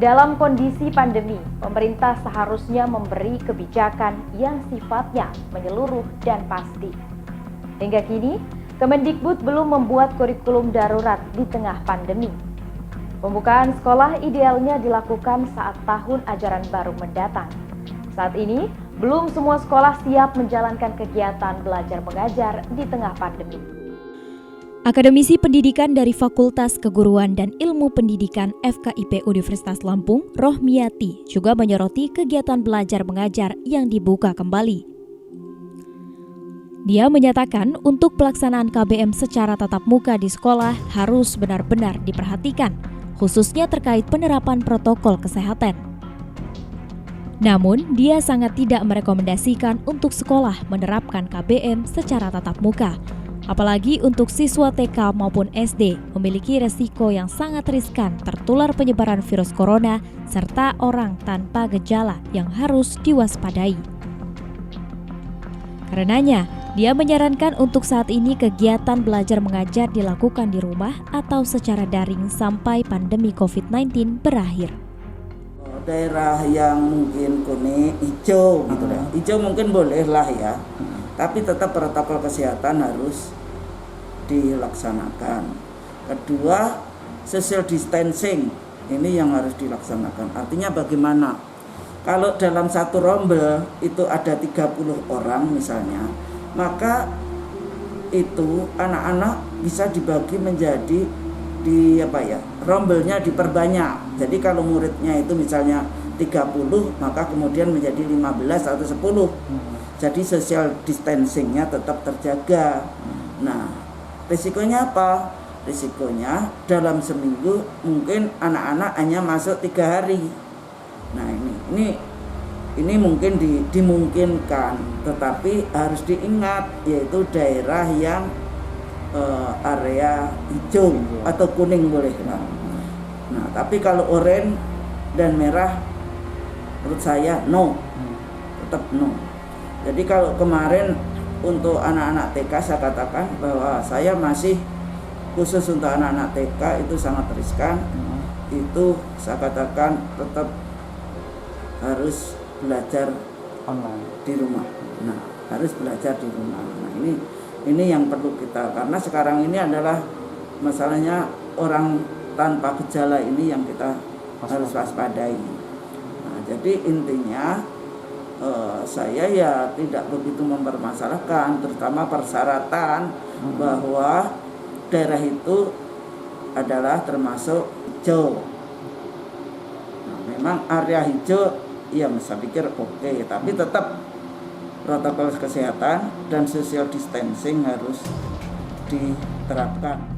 Dalam kondisi pandemi, pemerintah seharusnya memberi kebijakan yang sifatnya menyeluruh dan pasti. Hingga kini, Kemendikbud belum membuat kurikulum darurat di tengah pandemi. Pembukaan sekolah idealnya dilakukan saat tahun ajaran baru mendatang. Saat ini, belum semua sekolah siap menjalankan kegiatan belajar mengajar di tengah pandemi. Akademisi Pendidikan dari Fakultas Keguruan dan Ilmu Pendidikan FKIP Universitas Lampung, Rohmiati, juga menyoroti kegiatan belajar mengajar yang dibuka kembali. Dia menyatakan untuk pelaksanaan KBM secara tatap muka di sekolah harus benar-benar diperhatikan, khususnya terkait penerapan protokol kesehatan. Namun, dia sangat tidak merekomendasikan untuk sekolah menerapkan KBM secara tatap muka, apalagi untuk siswa TK maupun SD memiliki resiko yang sangat riskan tertular penyebaran virus corona serta orang tanpa gejala yang harus diwaspadai. Karenanya, dia menyarankan untuk saat ini kegiatan belajar mengajar dilakukan di rumah atau secara daring sampai pandemi COVID-19 berakhir. Daerah yang mungkin kuning, hijau gitu ya. Hijau mungkin bolehlah ya. Tapi tetap protokol kesehatan harus dilaksanakan. Kedua, social distancing ini yang harus dilaksanakan. Artinya bagaimana? Kalau dalam satu rombel itu ada 30 orang misalnya, maka itu anak-anak bisa dibagi menjadi rombelnya diperbanyak. Jadi kalau muridnya itu misalnya 30, maka kemudian menjadi 15 atau 10. Jadi social distancingnya tetap terjaga. Nah, risikonya apa? Risikonya dalam seminggu mungkin anak-anak hanya masuk 3 hari. Nah, ini mungkin dimungkinkan, tetapi harus diingat yaitu daerah yang area hijau atau kuning boleh. Nah, tapi kalau oranye dan merah menurut saya no, tetap no. Jadi kalau kemarin untuk anak-anak TK saya katakan bahwa saya masih khusus untuk anak-anak TK itu sangat riskan. Itu saya katakan tetap harus belajar online di rumah. Nah, harus belajar di rumah. Nah, ini yang perlu kita, karena sekarang ini adalah masalahnya orang tanpa gejala ini yang kita harus waspadai. Nah, jadi intinya saya ya tidak begitu mempermasalahkan, terutama persyaratan bahwa daerah itu adalah termasuk hijau. Nah, memang area hijau ya saya pikir oke, tapi tetap protokol kesehatan dan social distancing harus diterapkan.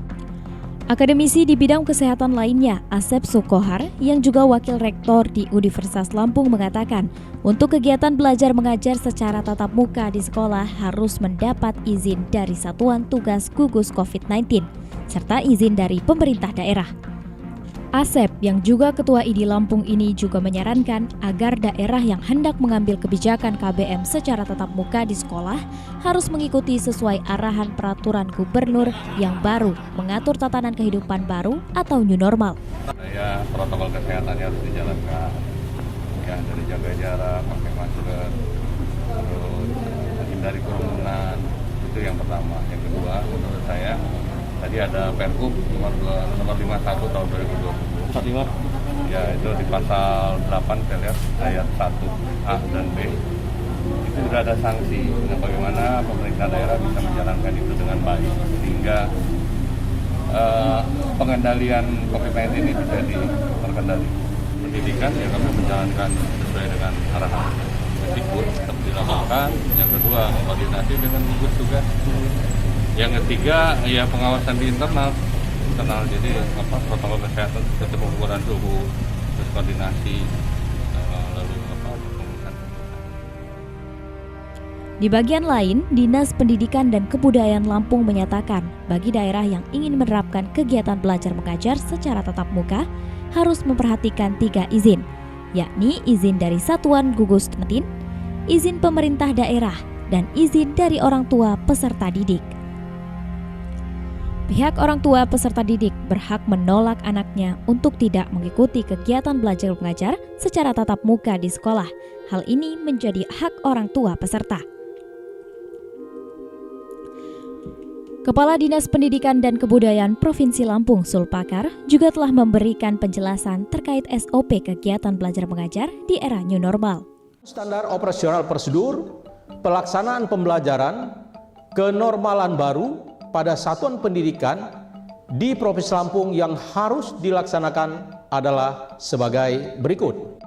Akademisi di bidang kesehatan lainnya, Asep Sukohar, yang juga wakil rektor di Universitas Lampung mengatakan, untuk kegiatan belajar mengajar secara tatap muka di sekolah harus mendapat izin dari Satuan Tugas Gugus COVID-19, serta izin dari pemerintah daerah. Asep, yang juga Ketua ID Lampung ini juga menyarankan agar daerah yang hendak mengambil kebijakan KBM secara tatap muka di sekolah harus mengikuti sesuai arahan peraturan gubernur yang baru mengatur tatanan kehidupan baru atau new normal. Protokol kesehatannya harus dijalankan, ya, dari jaga jarak, pakai masker, terus hindari kerumunan, itu yang pertama. Yang kedua, menurut saya tadi ada Pergub nomor 51 tahun 2020. Ya, itu di pasal 8 saya lihat ayat 1 A dan B. Itu sudah ada sanksi. Nah, bagaimana pemerintah daerah bisa menjalankan itu dengan baik sehingga pengendalian COVID-19 ini bisa terkendali. Pendidikan ya kami menjalankan sesuai dengan arahan Mendikbud tetap dilakukan. Yang kedua, koordinasi dengan gugus tugas. Yang ketiga, ya pengawasan di internal. Jadi protokol kesehatan seperti pengukuran suhu, terus koordinasi, lalu pengurusan. Di bagian lain, Dinas Pendidikan dan Kebudayaan Lampung menyatakan bagi daerah yang ingin menerapkan kegiatan belajar mengajar secara tatap muka harus memperhatikan 3 izin, yakni izin dari Satuan Gugus COVID-19, izin pemerintah daerah, dan izin dari orang tua peserta didik. Pihak orang tua peserta didik berhak menolak anaknya untuk tidak mengikuti kegiatan belajar mengajar secara tatap muka di sekolah. Hal ini menjadi hak orang tua peserta. Kepala Dinas Pendidikan dan Kebudayaan Provinsi Lampung, Sulpakar, juga telah memberikan penjelasan terkait SOP kegiatan belajar mengajar di era new normal. Standar operasional prosedur, pelaksanaan pembelajaran, kenormalan baru pada satuan pendidikan di Provinsi Lampung yang harus dilaksanakan adalah sebagai berikut.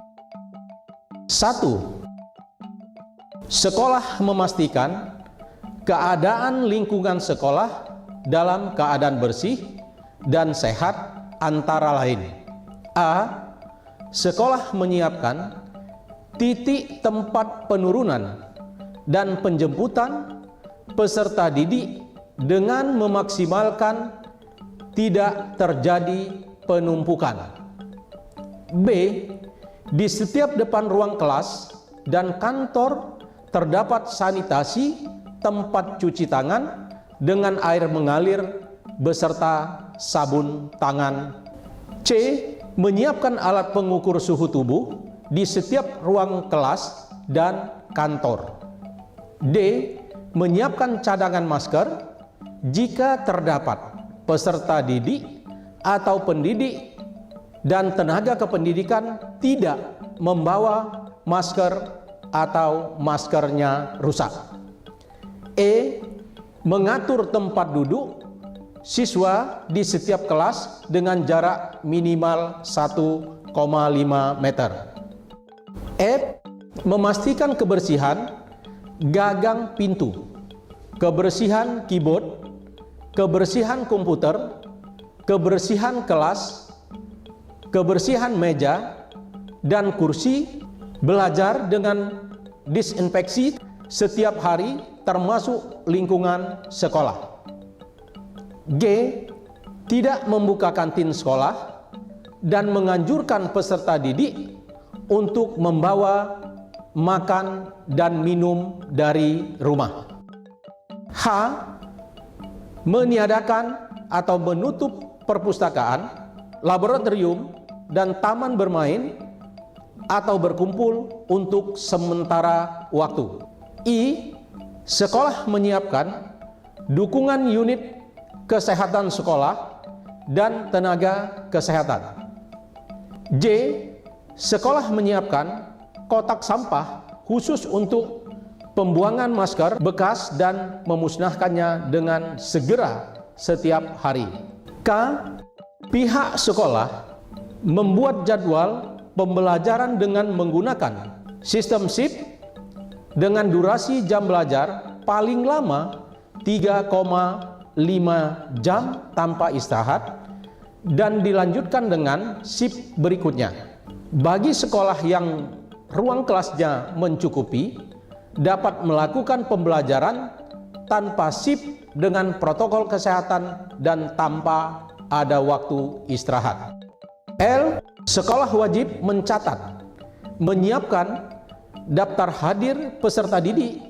1. Sekolah memastikan keadaan lingkungan sekolah dalam keadaan bersih dan sehat antara lain. A. Sekolah menyiapkan titik tempat penurunan dan penjemputan peserta didik dengan memaksimalkan tidak terjadi penumpukan. B. Di setiap depan ruang kelas dan kantor terdapat sanitasi tempat cuci tangan dengan air mengalir beserta sabun tangan. C. Menyiapkan alat pengukur suhu tubuh di setiap ruang kelas dan kantor. D. Menyiapkan cadangan masker jika terdapat peserta didik atau pendidik dan tenaga kependidikan tidak membawa masker atau maskernya rusak. E. Mengatur tempat duduk siswa di setiap kelas dengan jarak minimal 1,5 meter. F. Memastikan kebersihan gagang pintu, kebersihan keyboard, kebersihan komputer, kebersihan kelas, kebersihan meja dan kursi belajar dengan disinfeksi setiap hari termasuk lingkungan sekolah. G. Tidak membuka kantin sekolah dan menganjurkan peserta didik untuk membawa makan dan minum dari rumah. H. Meniadakan atau menutup perpustakaan, laboratorium, dan taman bermain atau berkumpul untuk sementara waktu. I. Sekolah menyiapkan dukungan unit kesehatan sekolah dan tenaga kesehatan. J. Sekolah menyiapkan kotak sampah khusus untuk pembuangan masker bekas dan memusnahkannya dengan segera setiap hari. K. Pihak sekolah membuat jadwal pembelajaran dengan menggunakan sistem shift dengan durasi jam belajar paling lama 3,5 jam tanpa istirahat dan dilanjutkan dengan shift berikutnya. Bagi sekolah yang ruang kelasnya mencukupi, dapat melakukan pembelajaran tanpa shift dengan protokol kesehatan dan tanpa ada waktu istirahat. L. Sekolah wajib mencatat, menyiapkan daftar hadir peserta didik,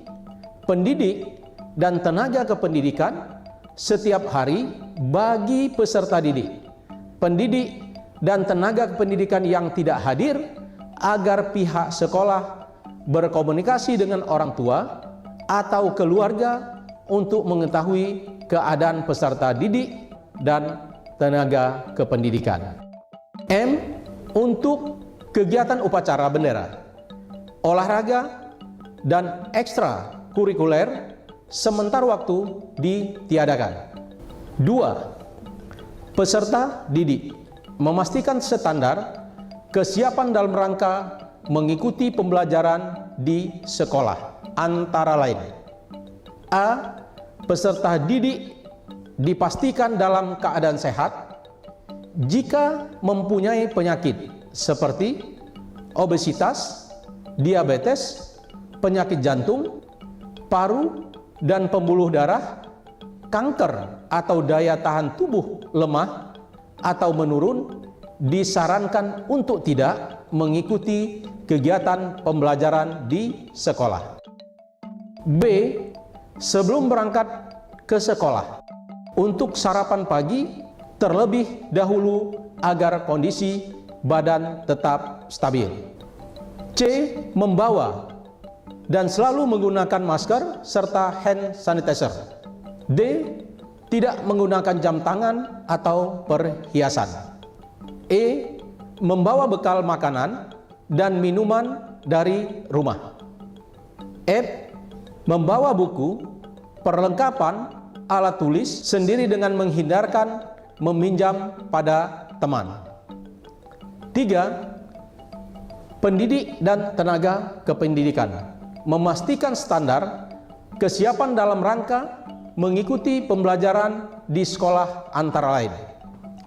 pendidik, dan tenaga kependidikan setiap hari bagi peserta didik, pendidik, dan tenaga kependidikan yang tidak hadir agar pihak sekolah berkomunikasi dengan orang tua atau keluarga untuk mengetahui keadaan peserta didik dan tenaga kependidikan. M. Untuk kegiatan upacara bendera, olahraga, dan ekstra kurikuler sementara waktu ditiadakan. 2. Peserta didik memastikan standar kesiapan dalam rangka mengikuti pembelajaran di sekolah, antara lain: A. Peserta didik dipastikan dalam keadaan sehat. Jika mempunyai penyakit seperti obesitas, diabetes, penyakit jantung, paru dan pembuluh darah, kanker atau daya tahan tubuh lemah atau menurun, disarankan untuk tidak mengikuti kegiatan pembelajaran di sekolah. B. Sebelum berangkat ke sekolah, untuk sarapan pagi terlebih dahulu agar kondisi badan tetap stabil. C. Membawa dan selalu menggunakan masker serta hand sanitizer. D. Tidak menggunakan jam tangan atau perhiasan. E. Membawa bekal makanan dan minuman dari rumah. F. Membawa buku, perlengkapan, alat tulis sendiri dengan menghindarkan meminjam pada teman. 3. Pendidik dan tenaga kependidikan memastikan standar kesiapan dalam rangka mengikuti pembelajaran di sekolah antara lain.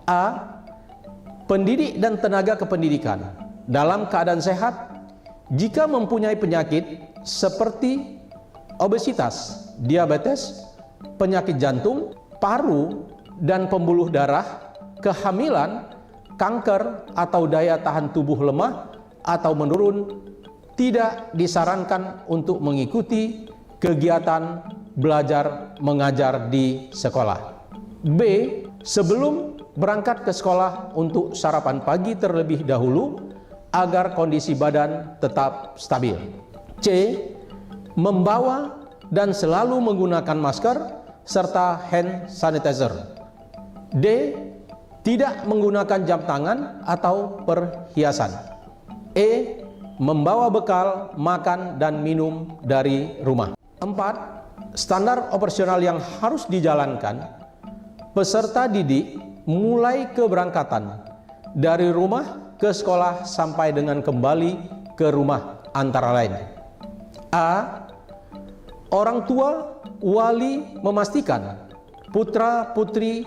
A. Pendidik dan tenaga kependidikan dalam keadaan sehat jika mempunyai penyakit seperti obesitas, diabetes, penyakit jantung, paru dan pembuluh darah, kehamilan, kanker atau daya tahan tubuh lemah atau menurun, tidak disarankan untuk mengikuti kegiatan belajar mengajar di sekolah. B. Sebelum berangkat ke sekolah untuk sarapan pagi terlebih dahulu agar kondisi badan tetap stabil. C. Membawa dan selalu menggunakan masker serta hand sanitizer. D. Tidak menggunakan jam tangan atau perhiasan. E. Membawa bekal makan dan minum dari rumah. 4. Standar operasional yang harus dijalankan peserta didik mulai keberangkatan dari rumah ke sekolah sampai dengan kembali ke rumah antara lain. A. Orang tua wali memastikan putra-putri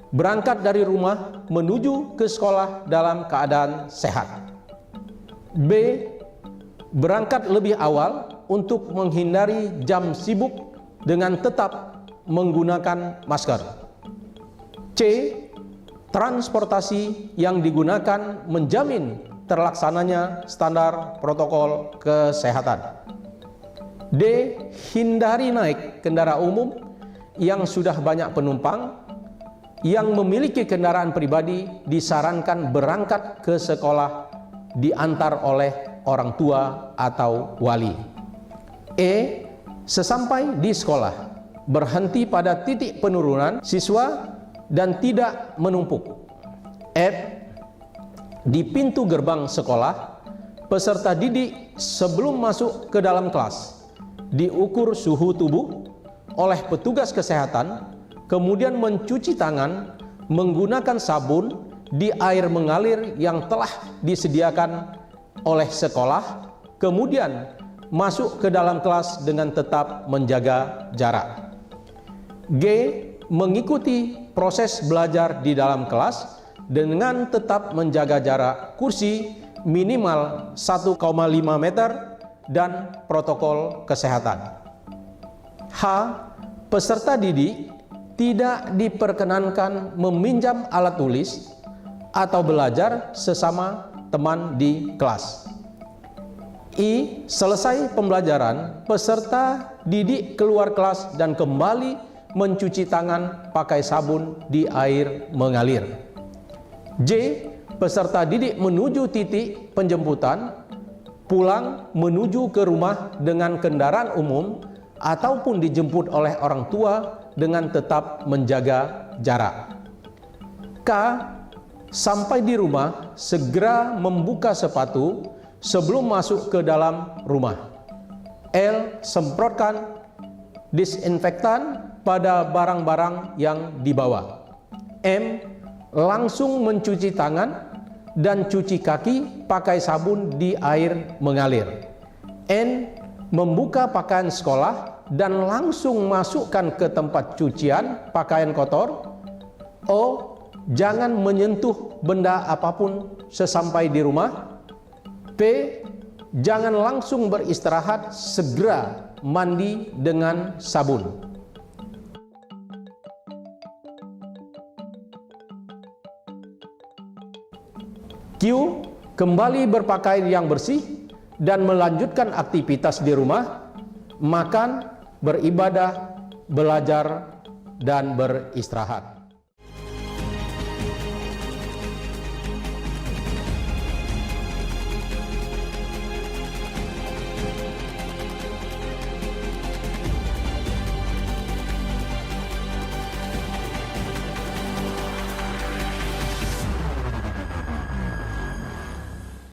berangkat dari rumah menuju ke sekolah dalam keadaan sehat. B. Berangkat lebih awal untuk menghindari jam sibuk dengan tetap menggunakan masker. C. Transportasi yang digunakan menjamin terlaksananya standar protokol kesehatan. D. Hindari naik kendaraan umum yang sudah banyak penumpang. Yang memiliki kendaraan pribadi disarankan berangkat ke sekolah diantar oleh orang tua atau wali. E. Sesampai di sekolah, berhenti pada titik penurunan siswa dan tidak menumpuk. F. Di pintu gerbang sekolah, peserta didik sebelum masuk ke dalam kelas diukur suhu tubuh oleh petugas kesehatan, kemudian mencuci tangan menggunakan sabun di air mengalir yang telah disediakan oleh sekolah, kemudian masuk ke dalam kelas dengan tetap menjaga jarak. G. Mengikuti proses belajar di dalam kelas dengan tetap menjaga jarak kursi minimal 1,5 meter dan protokol kesehatan. H. Peserta didik tidak diperkenankan meminjam alat tulis atau belajar sesama teman di kelas. I. Selesai pembelajaran, peserta didik keluar kelas dan kembali mencuci tangan pakai sabun di air mengalir. J. Peserta didik menuju titik penjemputan, pulang menuju ke rumah dengan kendaraan umum ataupun dijemput oleh orang tua dengan tetap menjaga jarak. K. Sampai di rumah segera membuka sepatu sebelum masuk ke dalam rumah. L. Semprotkan disinfektan pada barang-barang yang dibawa. M. Langsung mencuci tangan dan cuci kaki pakai sabun di air mengalir. N. Membuka pakaian sekolah dan langsung masukkan ke tempat cucian pakaian kotor. O. Jangan menyentuh benda apapun sesampai di rumah. P. Jangan langsung beristirahat, segera mandi dengan sabun. Q. Kembali berpakaian yang bersih dan melanjutkan aktivitas di rumah, makan, beribadah, belajar, dan beristirahat.